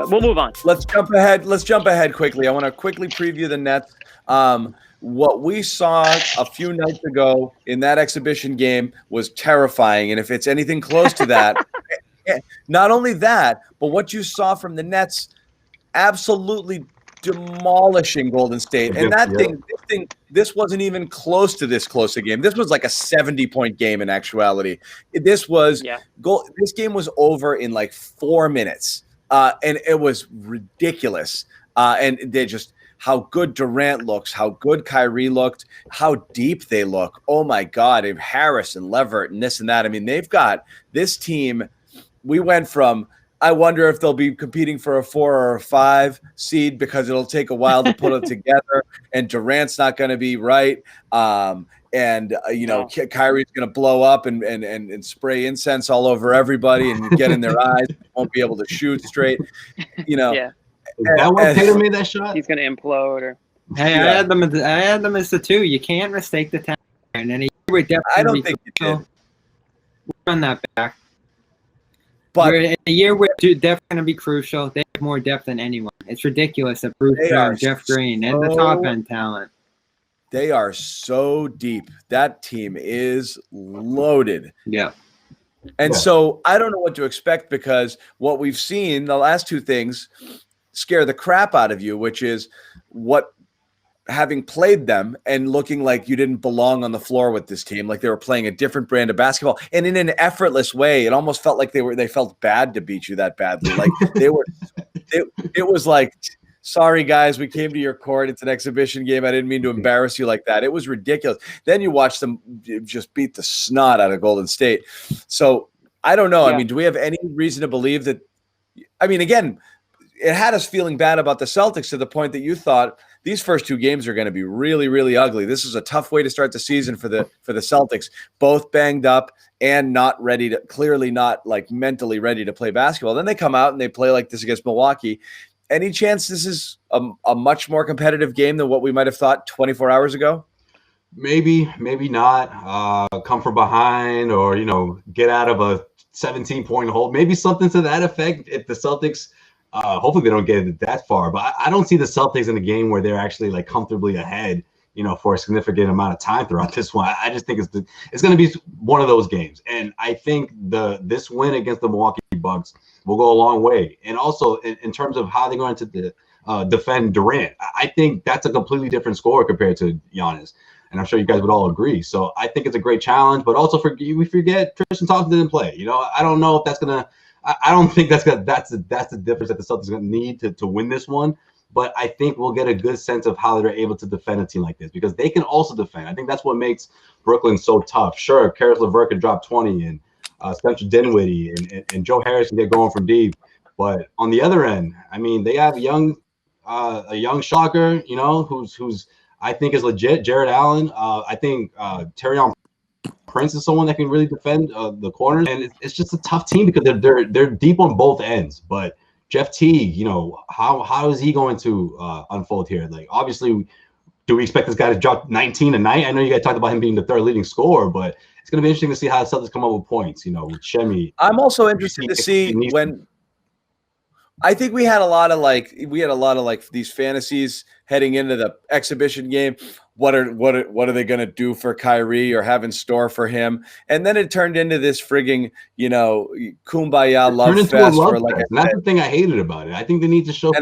But we'll move on. Let's jump ahead. Let's jump ahead quickly. I want to quickly preview the Nets. What we saw a few nights ago in that exhibition game was terrifying. And if it's anything close to that, not only that, but what you saw from the Nets absolutely demolishing Golden State. And this wasn't even close to this close a game. This was like a 70-point game in actuality. This game was over in like 4 minutes. And it was ridiculous. And they just how good Durant looks, how good Kyrie looked, how deep they look. Oh my God, if Harris and Levert and this and that. I mean, they've got this team. We went from, I wonder if they'll be competing for a 4 or a 5 seed because it'll take a while to put it together, and Durant's not going to be right. Kyrie's going to blow up and spray incense all over everybody and get in their eyes. Won't be able to shoot straight. Yeah. Is that why Tatum made that shot? He's going to implode. Hey, I had them as the 2. You can't mistake the talent. And then I don't think you did. We'll run that back. But in a year where depth going to be crucial, they have more depth than anyone. It's ridiculous that Bruce Brown, Jeff Green, and the top end talent. They are so deep. That team is loaded. Yeah. And so I don't know what to expect because what we've seen, the last 2 things scare the crap out of you, which is what having played them and looking like you didn't belong on the floor with this team, like they were playing a different brand of basketball and in an effortless way. It almost felt like they felt bad to beat you that badly. Like it was like, sorry guys, we came to your court. It's an exhibition game. I didn't mean to embarrass you like that. It was ridiculous. Then you watch them just beat the snot out of Golden State. So I don't know. Yeah. I mean, do we have any reason to believe that? I mean, again, it had us feeling bad about the Celtics to the point that you thought these first 2 games are going to be really, really ugly. This is a tough way to start the season for the Celtics, both banged up and not ready to, clearly not like mentally ready to play basketball. Then they come out and they play like this against Milwaukee. Any chance this is a much more competitive game than what we might have thought 24 hours ago? Maybe not. Come from behind or, get out of a 17-point hole. Maybe something to that effect if the Celtics hopefully they don't get it that far. But I don't see the Celtics in a game where they're actually like comfortably ahead, for a significant amount of time throughout this one. I just think it's going to be one of those games. And I think this win against the Milwaukee Bucks will go a long way. And also in terms of how they're going to defend Durant, I think that's a completely different score compared to Giannis. And I'm sure you guys would all agree. So I think it's a great challenge. But also we forget Tristan Thompson didn't play. I don't know if that's going to – I don't think that's the difference that the Celtics are going to need to win this one. But I think we'll get a good sense of how they're able to defend a team like this because they can also defend. I think that's what makes Brooklyn so tough. Sure, Karis LeVert can drop 20 and Spencer Dinwiddie and Joe Harris can get going from deep. But on the other end, I mean, they have a young shocker, who's I think is legit. Jared Allen. I think Taurean Prince is someone that can really defend the corners, and it's just a tough team because they're deep on both ends. But Jeff Teague, how is he going to unfold here? Like, obviously, do we expect this guy to drop 19 a night? I know you guys talked about him being the 3rd leading scorer, but it's going to be interesting to see how the Celtics come up with points. With Shemi. I'm also interested to see when. I think we had a lot of these fantasies heading into the exhibition game. What are they going to do for Kyrie or have in store for him? And then it turned into this frigging, kumbaya love fest. That's the thing I hated about it. I think they need to show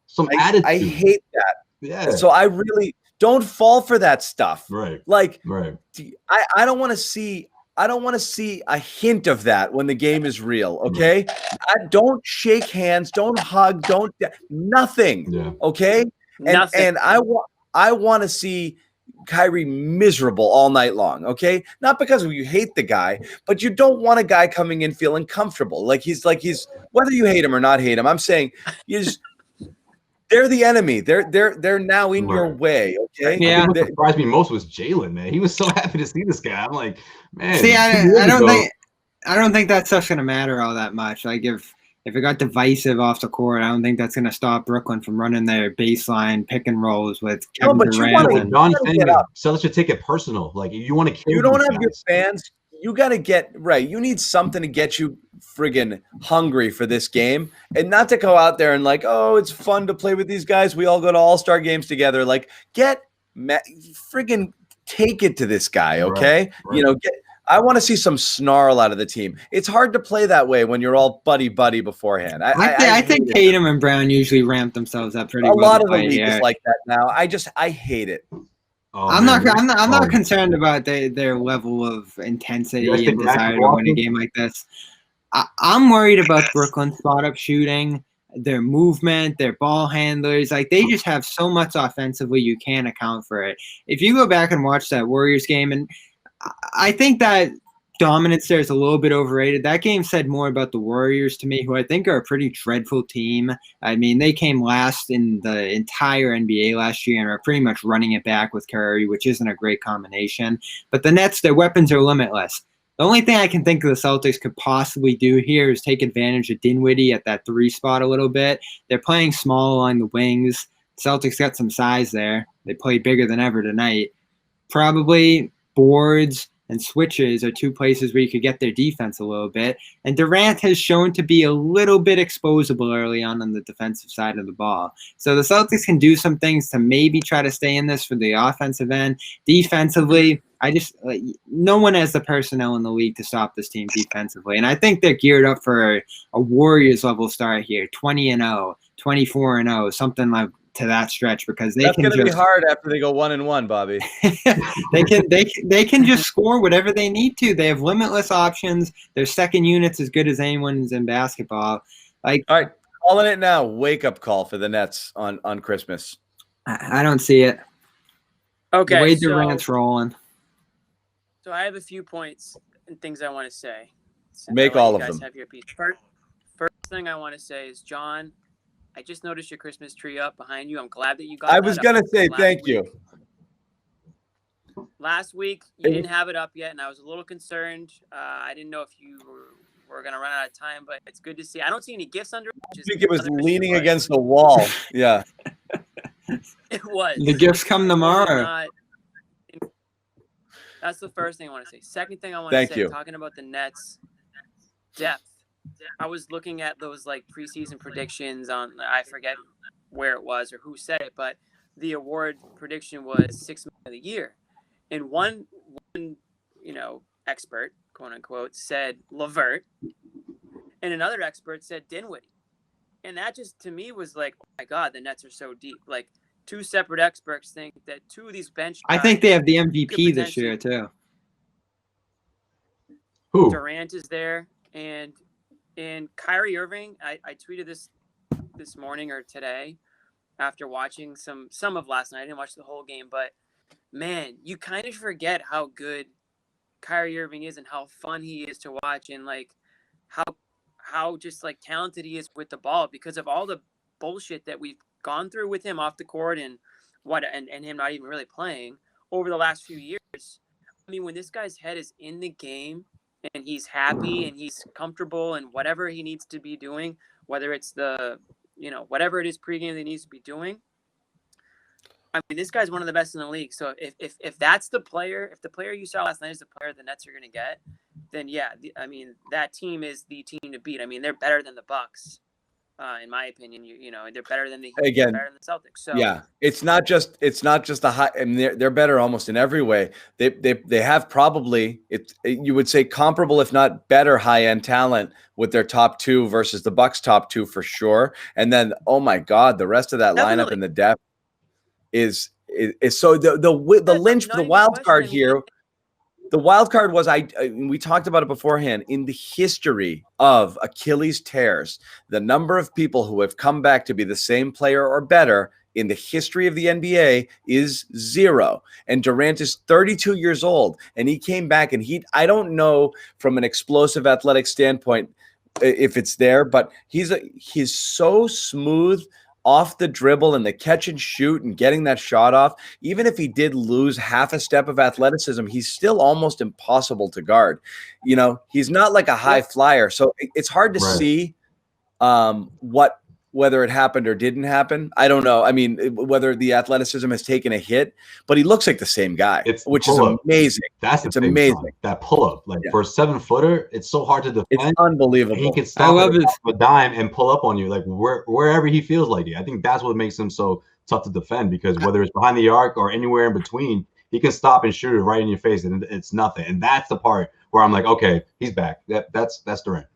some attitude. I hate that. Yeah. So I really don't fall for that stuff. Right. Right. I don't want to see. I don't want to see a hint of that when the game is real, okay? Don't shake hands, don't hug, nothing, okay? Nothing. And I want to see Kyrie miserable all night long, okay? Not because you hate the guy, but you don't want a guy coming in feeling comfortable. Like he's whether you hate him or not hate him, I'm saying they're the enemy. They're now in your way, okay? Yeah. What surprised me most was Jalen, man. He was so happy to see this guy. I'm like, man. See, I don't think that stuff's gonna matter all that much. Like if it got divisive off the court, I don't think that's gonna stop Brooklyn from running their baseline pick and rolls with Kevin Durant. John Fenton, Celtics should take it personal. Like you want to kill. You don't have your fans. you got to get right. You need something to get you friggin' hungry for this game, and not to go out there and like, oh, it's fun to play with these guys. We all go to all-star games together. Like, friggin' take it to this guy, okay? Right. I want to see some snarl out of the team. It's hard to play that way when you're all buddy beforehand. I think Tatum and Brown usually ramp themselves up pretty well. A lot of the league is like that now. I hate it. Oh, I'm not concerned about their level of intensity and desire to win a game like this. I'm worried about Brooklyn's spot-up shooting, their movement, their ball handlers. Like, they just have so much offensively, you can't account for it. If you go back and watch that Warriors game, and I think that dominance there is a little bit overrated. That game said more about the Warriors to me, who I think are a pretty dreadful team. I mean, they came last in the entire NBA last year and are pretty much running it back with Kyrie, which isn't a great combination. But the Nets, their weapons are limitless. The only thing I can think the Celtics could possibly do here is take advantage of Dinwiddie at that 3 spot a little bit. They're playing small along the wings. Celtics got some size there. They play bigger than ever tonight. Probably boards and switches are 2 places where you could get their defense a little bit. And Durant has shown to be a little bit exposable early on the defensive side of the ball. So the Celtics can do some things to maybe try to stay in this for the offensive end. Defensively, no one has the personnel in the league to stop this team defensively. And I think they're geared up for a Warriors level start here, 20-0, 24-0, something like to that stretch, because that's going to be hard after they go 1-1, Bobby. they can just score whatever they need to. They have limitless options. Their second unit's as good as anyone's in basketball. All right, calling it now. Wake up call for the Nets on Christmas. I don't see it. Okay, the way Durant's rolling. So I have a few points and things I want to say. Make all of them. Have your piece. First thing I want to say is, John, I just noticed your Christmas tree up behind you. I'm glad that you got it. I was going to say thank you. Last week, you didn't have it up yet, and I was a little concerned. I didn't know if you were going to run out of time, but it's good to see. I don't see any gifts under it. I think it was leaning against the wall. Yeah. It was. The gifts come tomorrow. That's the first thing I want to say. Second thing I want to say, talking about the Nets depth. I was looking at those preseason predictions on, I forget where it was or who said it, but the award prediction was 6 Man of the Year. And one expert, quote unquote, said LeVert, and another expert said Dinwiddie. And that just, to me, was like, oh my God, the Nets are so deep. 2 separate experts think that 2 of these bench guys, I think they have the MVP this year too. Who? Durant is there, and Kyrie Irving. I tweeted this morning or today after watching some of last night. I didn't watch the whole game, but man, you kind of forget how good Kyrie Irving is and how fun he is to watch, and how just talented he is with the ball because of all the bullshit that we've gone through with him off the court and him not even really playing over the last few years. I mean, when this guy's head is in the game and he's happy and he's comfortable and whatever he needs to be doing, whether it's whatever it is pregame that he needs to be doing. I mean, this guy's one of the best in the league. So if that's the player, if the player you saw last night is the player the Nets are going to get, then yeah, that team is the team to beat. I mean, they're better than the Bucks. In my opinion, they're better than the Heat, better than the Celtics. So yeah, it's not just a high. I mean, they're better almost in every way. They have probably you would say comparable, if not better, high end talent with their top 2 versus the Bucks' top 2 for sure. And then, oh my God, the rest of that lineup and the depth is so the linch, the wild card here. The wild card was we talked about it beforehand. In the history of Achilles tears, the number of people who have come back to be the same player or better in the history of the NBA is 0. And Durant is 32 years old, and he came back, and I don't know from an explosive athletic standpoint if it's there, but he's so smooth off the dribble and the catch and shoot and getting that shot off. Even if he did lose half a step of athleticism, he's still almost impossible to guard. He's not like a high flyer. So it's hard to see what whether it happened or didn't happen. I don't know. I mean, whether the athleticism has taken a hit, but he looks like the same guy, which is amazing. It's amazing. That pull-up, for a 7-footer, it's so hard to defend. It's unbelievable. He can stop a dime and pull up on you, wherever he feels like it. I think that's what makes him so tough to defend, because whether it's behind the arc or anywhere in between, he can stop and shoot it right in your face, and it's nothing. And that's the part where I'm like, okay, he's back. That's Durant.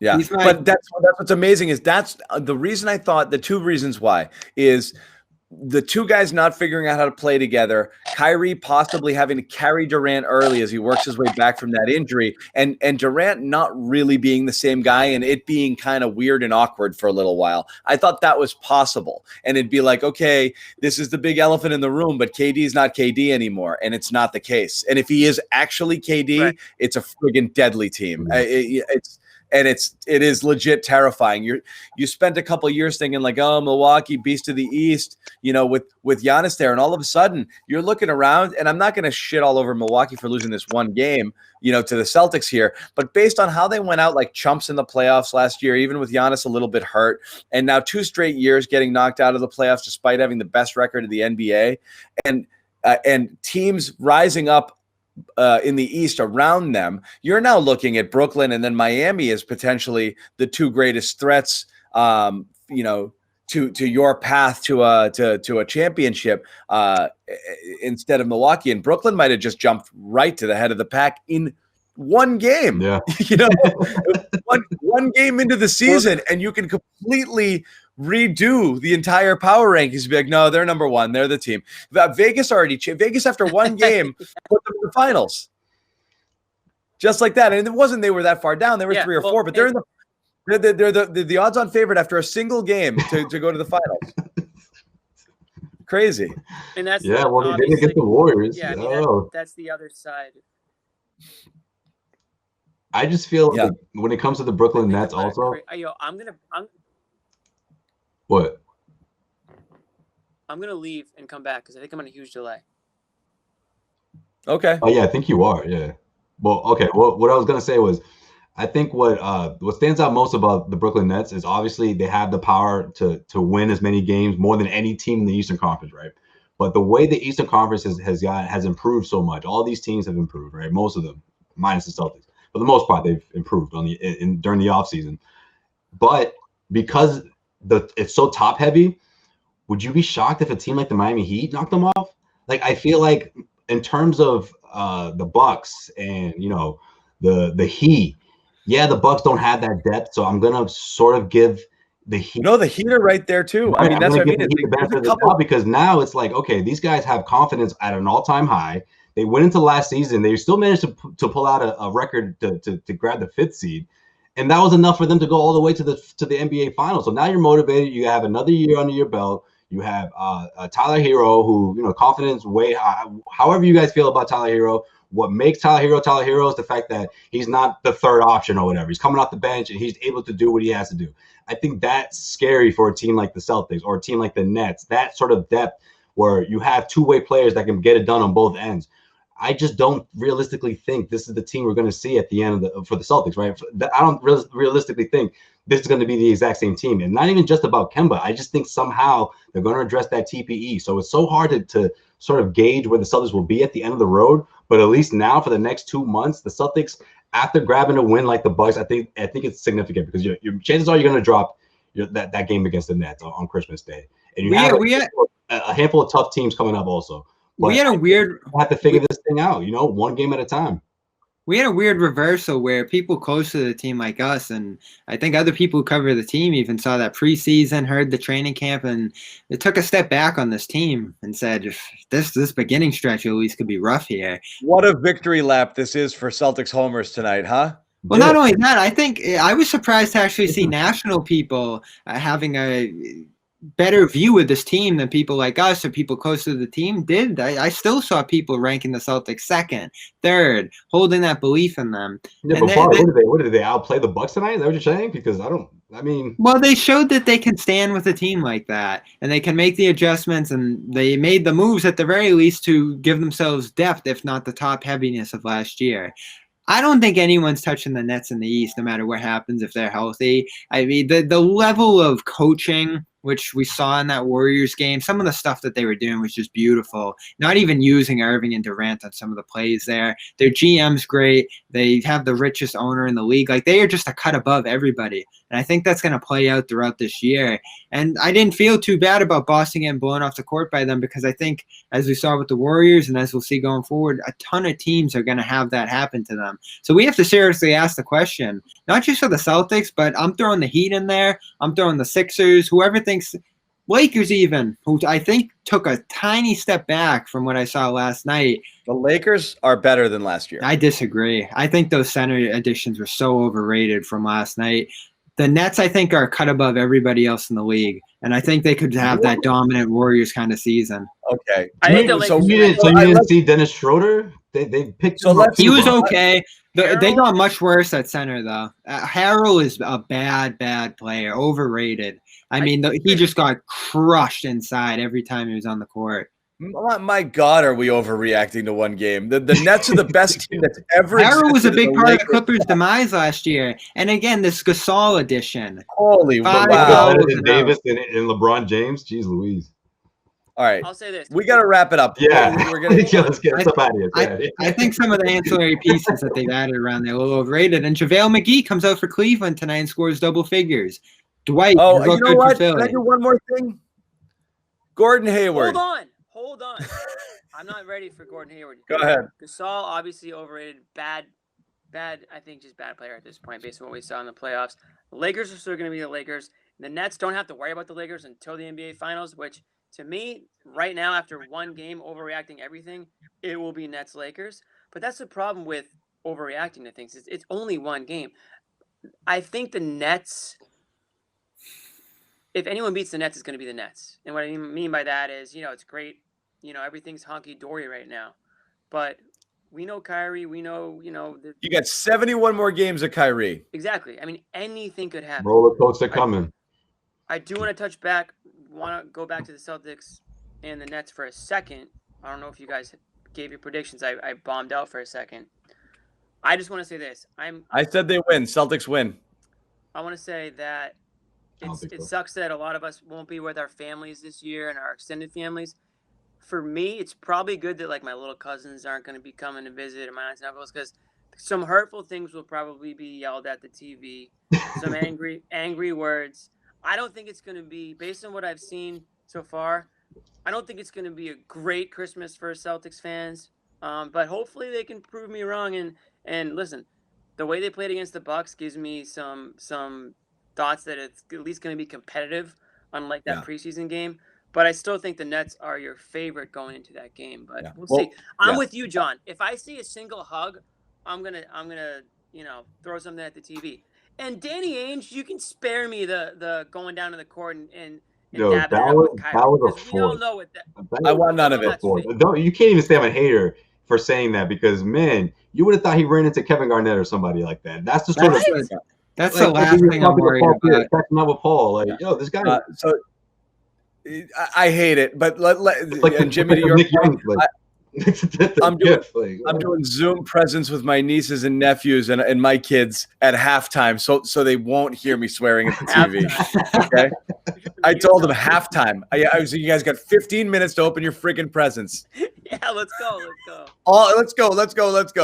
Yeah, but that's what's amazing is that's the reason I thought the two reasons why is the two guys not figuring out how to play together, Kyrie possibly having to carry Durant early as he works his way back from that injury, and Durant not really being the same guy and it being kind of weird and awkward for a little while. I thought that was possible. And it'd be like, okay, this is the big elephant in the room, but KD is not KD anymore. And it's not the case. And if he is actually KD, it's a friggin' deadly team. It is legit terrifying. You spent a couple of years thinking like, oh, Milwaukee, beast of the East, with Giannis there, and all of a sudden you're looking around, and I'm not going to shit all over Milwaukee for losing this one game, to the Celtics here, but based on how they went out like chumps in the playoffs last year, even with Giannis a little bit hurt, and now 2 straight years getting knocked out of the playoffs despite having the best record of the NBA, and teams rising up in the East around them, you're now looking at Brooklyn and then Miami as potentially the 2 greatest threats, to your path to a championship instead of Milwaukee. And Brooklyn might have just jumped right to the head of the pack in one game. Yeah, one game into the season, and you can completely redo the entire power rankings. Be like, no, they're number 1. They're the team. Vegas after one game put them in the finals, just like that. And it wasn't they were that far down. They were 3 or 4, but they're the odds-on favorite after a single game to go to the finals. Crazy. And that's they didn't get the Warriors. Yeah, that's the other side. I just feel like when it comes to the Brooklyn Nets, also. What? I'm gonna leave and come back because I think I'm on a huge delay. Okay. Oh yeah, I think you are. Yeah. Well, okay. Well, what I was gonna say was, I think what stands out most about the Brooklyn Nets is obviously they have the power to win as many games, more than any team in the Eastern Conference, right? But the way the Eastern Conference has improved so much, all these teams have improved, right? Most of them, minus the Celtics. For the most part, they've improved during the offseason. But because it's so top heavy, would you be shocked if a team like the Miami Heat knocked them off? Like, I feel like in terms of the Bucks and the Heat, the Bucks don't have that depth, so I'm gonna sort of give the Heat. No, the Heat are right there too. Right, I mean, that's what I mean. The benefit of the doubt, because now it's like, okay, these guys have confidence at an all-time high. They went into last season. They still managed to pull out a record to grab the 5th seed. And that was enough for them to go all the way to the NBA Finals. So now you're motivated. You have another year under your belt. You have Tyler Hero, who, confidence way high. However you guys feel about Tyler Hero, what makes Tyler Hero is the fact that he's not the 3rd option or whatever. He's coming off the bench and he's able to do what he has to do. I think that's scary for a team like the Celtics or a team like the Nets, that sort of depth where you have two-way players that can get it done on both ends. I just don't realistically think this is the team we're going to see at the end for the Celtics, right? I don't realistically think this is going to be the exact same team. And not even just about Kemba. I just think somehow they're going to address that TPE. So it's so hard to sort of gauge where the Celtics will be at the end of the road. But at least now for the next 2 months, the Celtics, after grabbing a win like the Bucks, I think it's significant because your chances are you're going to drop that game against the Nets on Christmas Day. And you have a handful of tough teams coming up also. But we had a weird. Have to figure this thing out, one game at a time. We had a weird reversal where people close to the team like us, and I think other people who cover the team even saw that preseason, heard the training camp, and it took a step back on this team and said, if this beginning stretch at least could be rough here. What a victory lap this is for Celtics homers tonight, huh? Well, not only that, I think I was surprised to actually see national people having a better view of this team than people like us or people close to the team did. I still saw people ranking the Celtics 2nd, 3rd, holding that belief in them. Yeah, but what did they outplay the Bucks tonight? Is that what you're saying? Because well, they showed that they can stand with a team like that and they can make the adjustments, and they made the moves at the very least to give themselves depth, if not the top heaviness of last year. I don't think anyone's touching the Nets in the East, no matter what happens if they're healthy. I mean, the level of coaching, which we saw in that Warriors game, some of the stuff that they were doing was just beautiful. Not even using Irving and Durant on some of the plays there. Their GM's great. They have the richest owner in the league. Like, they are just a cut above everybody. And I think that's going to play out throughout this year. And I didn't feel too bad about Boston getting blown off the court by them, because I think, as we saw with the Warriors and as we'll see going forward, a ton of teams are going to have that happen to them. So we have to seriously ask the question, not just for the Celtics, but I'm throwing the Heat in there. I'm throwing the Sixers, whoever thinks, Lakers even, who I think took a tiny step back from what I saw last night. The Lakers are better than last year. I disagree. I think those center additions were so overrated from last night. The Nets, I think, are a cut above everybody else in the league, and I think they could have that dominant Warriors kind of season. Okay. I think you didn't see Dennis Schroeder? They picked him up. He was okay. They got much worse at center, though. Harrell is a bad player, overrated. I mean, he just got crushed inside every time he was on the court. My God, are we overreacting to one game? The Nets are the best team that's ever existed. Harrell was a big part of the Clippers' demise last year. And again, this Gasol edition. Holy wow. Davis and LeBron James. Jeez Louise. All right. I'll say this. We got to wrap it up. Yeah. Let's get somebody. I think some of the ancillary pieces that they've added around there are a little overrated. And JaVale McGee comes out for Cleveland tonight and scores double figures. Dwight. Oh, you know what? Can I do one more thing? Gordon Hayward. Hold on. I'm not ready for Gordon Hayward. Go ahead. Gasol, obviously overrated. Bad, I think just bad player at this point based on what we saw in the playoffs. The Lakers are still going to be the Lakers. The Nets don't have to worry about the Lakers until the NBA Finals, which to me, right now, after one game overreacting everything, it will be Nets-Lakers. But that's the problem with overreacting to things. It's only one game. I think the Nets, if anyone beats the Nets, it's going to be the Nets. And what I mean by that is, it's great. Everything's honky-dory right now. But we know Kyrie. We know, you got 71 more games of Kyrie. Exactly. I mean, anything could happen. Roller coaster coming. I do want to go back to the Celtics and the Nets for a second. I don't know if you guys gave your predictions. I bombed out for a second. I just want to say this. I said they win. Celtics win. I want to say that it sucks that a lot of us won't be with our families this year and our extended families. For me, it's probably good that my little cousins aren't going to be coming to visit, and my aunts and uncles, because some hurtful things will probably be yelled at the TV. Some angry words. I don't think it's going to be, based on what I've seen so far, I don't think it's going to be a great Christmas for Celtics fans. But hopefully they can prove me wrong. And listen, the way they played against the Bucks gives me some thoughts that it's at least going to be competitive, unlike that preseason game. But I still think the Nets are your favorite going into that game. But we'll see. I'm with you, John. If I see a single hug, I'm gonna throw something at the TV. And Danny Ainge, you can spare me the going down to the court and dabbing it up with Kyrie. Because we all know what that. I want none of it. You can't even say I'm a hater for saying that, because man, you would have thought he ran into Kevin Garnett or somebody like that. That's the sort of. That's the last thing I'm worried about. Catching up with Paul, this guy. I hate it, but and Jimmy, to your point, I'm doing Zoom presence with my nieces and nephews and my kids at halftime, so they won't hear me swearing at the TV. Okay, I told them halftime. I was, you guys got 15 minutes to open your freaking presents. Yeah, let's go. Let's go.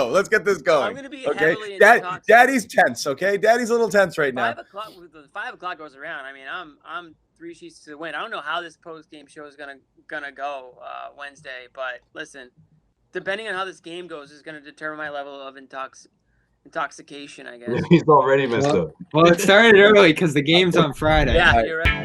Let's get this going. I'm gonna be okay. Heavily Daddy's tense. Okay, Daddy's a little tense right now. 5 o'clock goes around. I mean, I'm 3 sheets to the wind. I don't know how this post game show is gonna go Wednesday, but listen, depending on how this game goes is gonna determine my level of intoxication, I guess. He's already messed up. Well, it started early because the game's on Friday. Yeah, you're right.